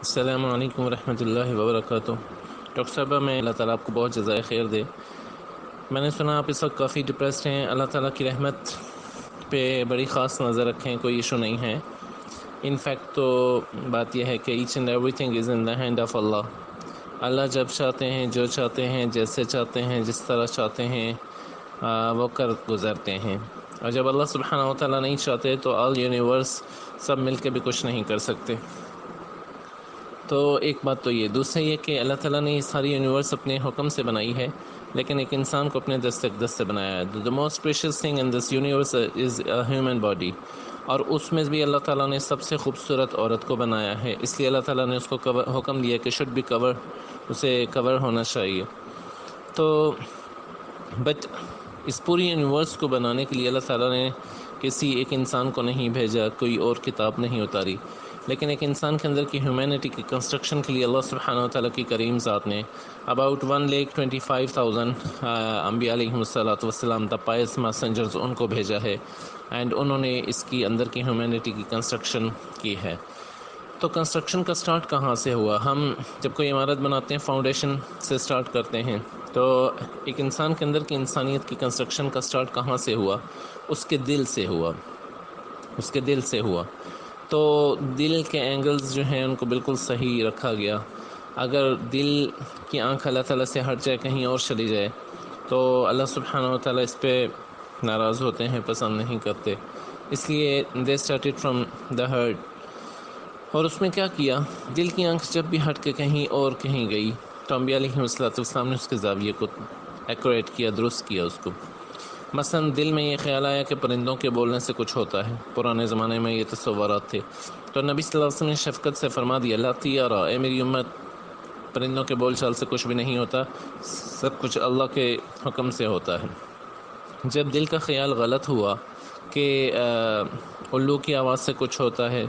السلام علیکم ورحمۃ اللہ وبرکاتہ۔ ڈاکٹر صاحبہ، میں اللہ تعالیٰ آپ کو بہت جزائے خیر دے۔ میں نے سنا آپ اس وقت کافی ڈپریسڈ ہیں۔ اللہ تعالیٰ کی رحمت پہ بڑی خاص نظر رکھیں، کوئی ایشو نہیں ہے۔ ان فیکٹ تو بات یہ ہے کہ each and everything is in the hand of اللہ۔ اللہ جب چاہتے ہیں، جو چاہتے ہیں، جیسے چاہتے ہیں، جس طرح چاہتے ہیں وہ کر گزرتے ہیں، اور جب اللہ سبحانہ و تعالیٰ نہیں چاہتے تو آل یونیورس سب مل کے بھی کچھ نہیں کر سکتے۔ تو ایک بات تو یہ، دوسرا یہ کہ اللہ تعالیٰ نے یہ ساری یونیورس اپنے حکم سے بنائی ہے، لیکن ایک انسان کو اپنے دست سے بنایا ہے۔ The most precious thing in this universe is a human body، اور اس میں بھی اللہ تعالیٰ نے سب سے خوبصورت عورت کو بنایا ہے، اس لیے اللہ تعالیٰ نے اس کو حکم دیا کہ should be cover، اسے کور ہونا چاہیے۔ تو بٹ اس پوری یونیورس کو بنانے کے لیے اللہ تعالیٰ نے کسی ایک انسان کو نہیں بھیجا، کوئی اور کتاب نہیں اتاری، لیکن ایک انسان کے اندر کی ہیومینٹی کی کنسٹرکشن کے لیے اللہ سبحانہ و تعالیٰ کی کریم ذات نے اباؤٹ 1,25,000 انبیاء علیہم الصلاۃ والسلام دا پائس میسنجرز ان کو بھیجا ہے، اینڈ انہوں نے اس کی اندر کی ہیومینٹی کی کنسٹرکشن کی ہے۔ تو کنسٹرکشن کا سٹارٹ کہاں سے ہوا؟ ہم جب کوئی عمارت بناتے ہیں فاؤنڈیشن سے سٹارٹ کرتے ہیں، تو ایک انسان کے اندر کی انسانیت کی کنسٹرکشن کا سٹارٹ کہاں سے ہوا؟ اس کے دل سے ہوا، اس کے دل سے ہوا۔ تو دل کے اینگلز جو ہیں ان کو بالکل صحیح رکھا گیا۔ اگر دل کی آنکھ اللہ تعالیٰ سے ہٹ جائے، کہیں اور چلی جائے، تو اللہ سبحانہ و تعالیٰ اس پہ ناراض ہوتے ہیں، پسند نہیں کرتے۔ اس لیے they started from the heart. اور اس میں کیا کیا؟ دل کی آنکھ جب بھی ہٹ کے کہیں اور کہیں گئی تو انبیاء علیہ السلام نے اس کے زاویے کو ایکوریٹ کیا، درست کیا اس کو۔ مثلا دل میں یہ خیال آیا کہ پرندوں کے بولنے سے کچھ ہوتا ہے، پرانے زمانے میں یہ تصورات تھے، تو نبی صلی اللہ علیہ وسلم نے شفقت سے فرما دیا، لا طیارہ، اے میری امت، پرندوں کے بول چال سے کچھ بھی نہیں ہوتا، سب کچھ اللہ کے حکم سے ہوتا ہے۔ جب دل کا خیال غلط ہوا کہ الو کی آواز سے کچھ ہوتا ہے،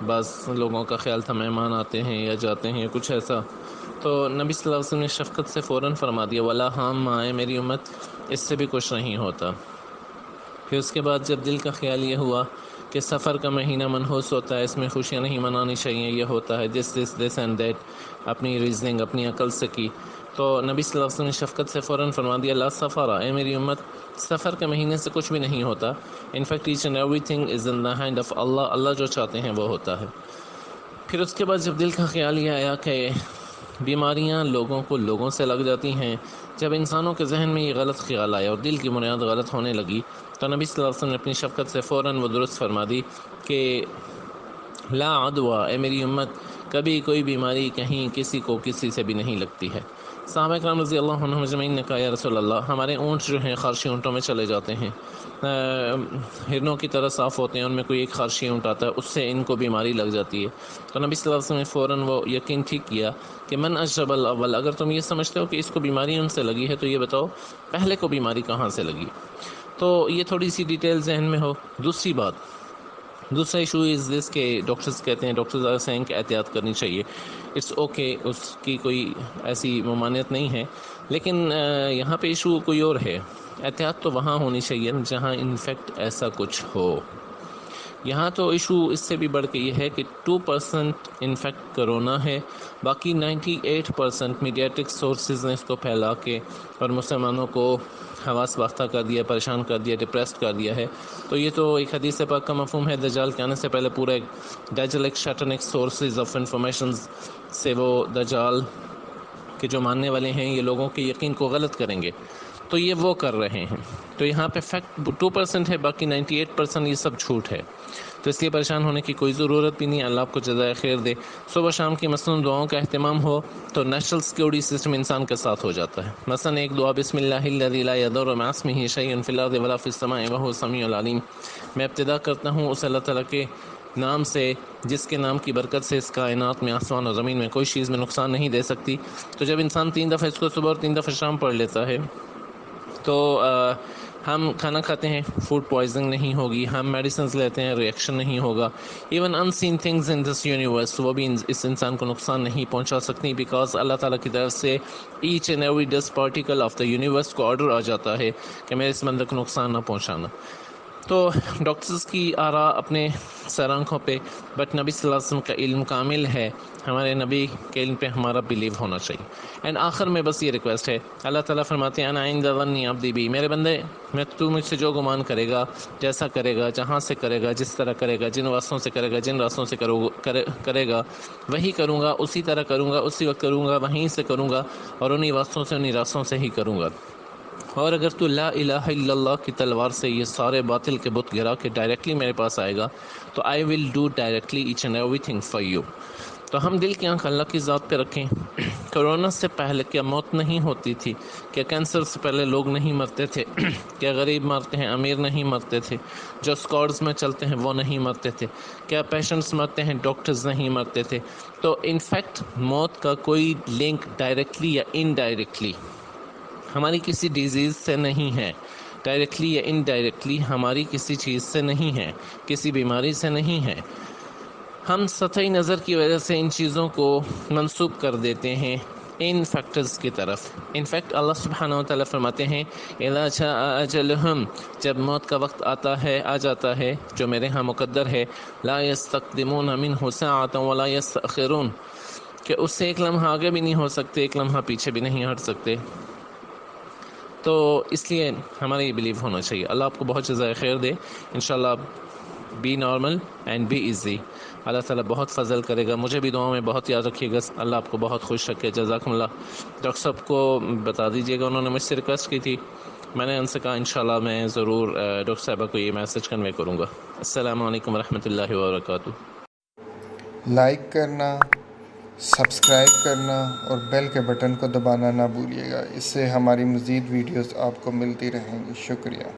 بعض لوگوں کا خیال تھا مہمان آتے ہیں یا جاتے ہیں یا کچھ ایسا، تو نبی صلی اللہ علیہ وسلم نے شفقت سے فوراً فرما دیا، ولا ہام آئے میری امت، اس سے بھی کچھ نہیں ہوتا۔ پھر اس کے بعد جب دل کا خیال یہ ہوا کہ سفر کا مہینہ منحوس ہوتا ہے، اس میں خوشیاں نہیں منانی چاہیے، یہ ہوتا ہے دس اینڈ دیٹ، اپنی ریزننگ اپنی عقل سے کی، تو نبی صلی اللہ علیہ وسلم نے شفقت سے فوراً فرما دیا، لا سفر، اے میری امت، سفر کے مہینے سے کچھ بھی نہیں ہوتا، in fact each and everything is in the hand of اللہ، اللہ جو چاہتے ہیں وہ ہوتا ہے۔ پھر اس کے بعد جب دل کا خیال یہ آیا کہ بیماریاں لوگوں سے لگ جاتی ہیں، جب انسانوں کے ذہن میں یہ غلط خیال آیا اور دل کی بنیاد غلط ہونے لگی، تو نبی صلی اللہ علیہ وسلم نے اپنی شفقت سے فوراً وہ درست فرما دی کہ لا عدوہ، اے میری امت، کبھی کوئی بیماری کہیں کسی کو کسی سے بھی نہیں لگتی ہے۔ صحابہ کرام رضی اللہ عنہم اجمعین نے کہا، یا رسول اللہ، ہمارے اونٹ جو ہیں خارشی اونٹوں میں چلے جاتے ہیں، ہرنوں کی طرح صاف ہوتے ہیں، ان میں کوئی ایک خارشی اونٹ آتا ہے، اس سے ان کو بیماری لگ جاتی ہے۔ تو نبی صلی اللہ علیہ وسلم نے فوراً وہ یقین ٹھیک کیا کہ من اجب الاول، اگر تم یہ سمجھتے ہو کہ اس کو بیماری ان سے لگی ہے تو یہ بتاؤ پہلے کو بیماری کہاں سے لگی۔ تو یہ تھوڑی سی ڈیٹیل ذہن میں ہو۔ دوسرا ایشو از دس کہ ڈاکٹرز کہتے ہیں، ڈاکٹرز آر سیئنگ کہ احتیاط کرنی چاہیے، اٹس اوکے، اس کی کوئی ایسی ممانعت نہیں ہے، لیکن یہاں پہ ایشو کوئی اور ہے۔ احتیاط تو وہاں ہونی چاہیے جہاں انفیکٹ ایسا کچھ ہو۔ یہاں تو ایشو اس سے بھی بڑھ کے یہ ہے کہ 2% انفیکٹ کرونا ہے، باقی 98% میڈیاٹک سورسز نے اس کو پھیلا کے اور مسلمانوں کو حواس باختہ کر دیا، پریشان کر دیا، ڈپریسڈ کر دیا ہے۔ تو یہ تو ایک حدیث پاک کا مفہوم ہے، دجال کے آنے سے پہلے پورے ڈیجلک شیٹنک سورسز آف انفارمیشنز سے وہ دجال کے جو ماننے والے ہیں یہ لوگوں کے یقین کو غلط کریں گے، تو یہ وہ کر رہے ہیں۔ تو یہاں پہ فیکٹ 2% ہے، باقی 98% یہ سب جھوٹ ہے، تو اس لیے پریشان ہونے کی کوئی ضرورت بھی نہیں ہے۔ اللہ آپ کو جزائے خیر دے۔ صبح شام کی مصنون دعاؤں کا اہتمام ہو تو نیشنل سیکیورٹی سسٹم انسان کے ساتھ ہو جاتا ہے۔ مثلا ایک دعا، بسم اللہ الذی لا یضر مع اسمہ شیء فی الارض ولا فی السماء وہو السمیع العلیم، میں ابتدا کرتا ہوں اس اللہ تعالیٰ کے نام سے جس کے نام کی برکت سے اس کائنات میں، آسمان اور زمین میں کوئی چیز میں نقصان نہیں دے سکتی۔ تو جب انسان 3 دفعہ اس کو صبح اور 3 دفعہ شام پڑھ لیتا ہے تو ہم کھانا کھاتے ہیں، فوڈ پوائزنگ نہیں ہوگی، ہم میڈیسنز لیتے ہیں، ریئیکشن نہیں ہوگا، even unseen things in this universe وہ بھی اس انسان کو نقصان نہیں پہنچا سکتی، بیکاز اللہ تعالیٰ کی طرف سے each and every dust particle of the universe کو آرڈر آ جاتا ہے کہ میرے اس بندے کو نقصان نہ پہنچانا۔ تو ڈاکٹرز کی آراء اپنے سر آنکھوں پہ، بٹ نبی صلی اللہ علیہ وسلم کا علم کامل ہے، ہمارے نبی کے علم پہ ہمارا بلیو ہونا چاہیے۔ اینڈ آخر میں بس یہ ریکویسٹ ہے، اللہ تعالیٰ فرماتے ہیں انا عند ظن عبدی بی، میرے بندے تو مجھ سے جو گمان کرے گا، جیسا کرے گا، جہاں سے کرے گا، جس طرح کرے گا، جن راستوں سے کرے گا، جن راستوں سے کرے گا، وہی کروں گا، اسی طرح کروں گا، اسی وقت کروں گا، وہیں سے کروں گا، اور انہی راستوں سے، انہی راستوں سے ہی کروں گا۔ اور اگر تو لا الہ الا اللہ کی تلوار سے یہ سارے باطل کے بت گرا کے ڈائریکٹلی میرے پاس آئے گا تو I will do directly each and everything for you. تو ہم دل کی آنکھ اللہ کی ذات پہ رکھیں۔ کرونا سے پہلے کیا موت نہیں ہوتی تھی؟ کیا کینسر سے پہلے لوگ نہیں مرتے تھے؟ کیا غریب مرتے ہیں، امیر نہیں مرتے تھے؟ جو اسکواڈز میں چلتے ہیں وہ نہیں مرتے تھے؟ کیا پیشنٹس مرتے ہیں، ڈاکٹرز نہیں مرتے تھے؟ تو انفیکٹ موت کا کوئی لنک ڈائریکٹلی یا انڈائریکٹلی ہماری کسی ڈیزیز سے نہیں ہے، ڈائریکٹلی یا انڈائریکٹلی ہماری کسی چیز سے نہیں ہے، کسی بیماری سے نہیں ہے۔ ہم سطحی نظر کی وجہ سے ان چیزوں کو منسوب کر دیتے ہیں ان فیکٹرز کی طرف۔ انفیکٹ اللہ سبحانہ و تعالیٰ فرماتے ہیں اذا جاء اجلہم، جب موت کا وقت آ جاتا ہے جو میرے ہاں مقدر ہے، لا یستقدمون منہ ساعۃ ولا یستأخرون، کہ اس سے ایک لمحہ آگے بھی نہیں ہو سکتے، ایک لمحہ پیچھے بھی نہیں ہٹ سکتے۔ تو اس لیے ہمارا یہ بلیو ہونا چاہیے۔ اللہ آپ کو بہت جزائے خیر دے، انشاءاللہ be normal and be easy. اللہ تعالیٰ بہت فضل کرے گا، مجھے بھی دعاؤں میں بہت یاد رکھیے گا۔ اللہ آپ کو بہت خوش رکھے، جزاکم اللہ۔ ڈاکٹر صاحب کو بتا دیجیے گا، انہوں نے مجھ سے ریکویسٹ کی تھی، میں نے ان سے کہا انشاءاللہ میں ضرور ڈاکٹر صاحبہ کو یہ میسج کنوے کروں گا۔ السلام علیکم ورحمۃ اللہ وبرکاتہ۔ لائک کرنا، سبسکرائب کرنا اور بیل کے بٹن کو دبانا نہ بھولیے گا، اس سے ہماری مزید ویڈیوز آپ کو ملتی رہیں گی۔ شکریہ۔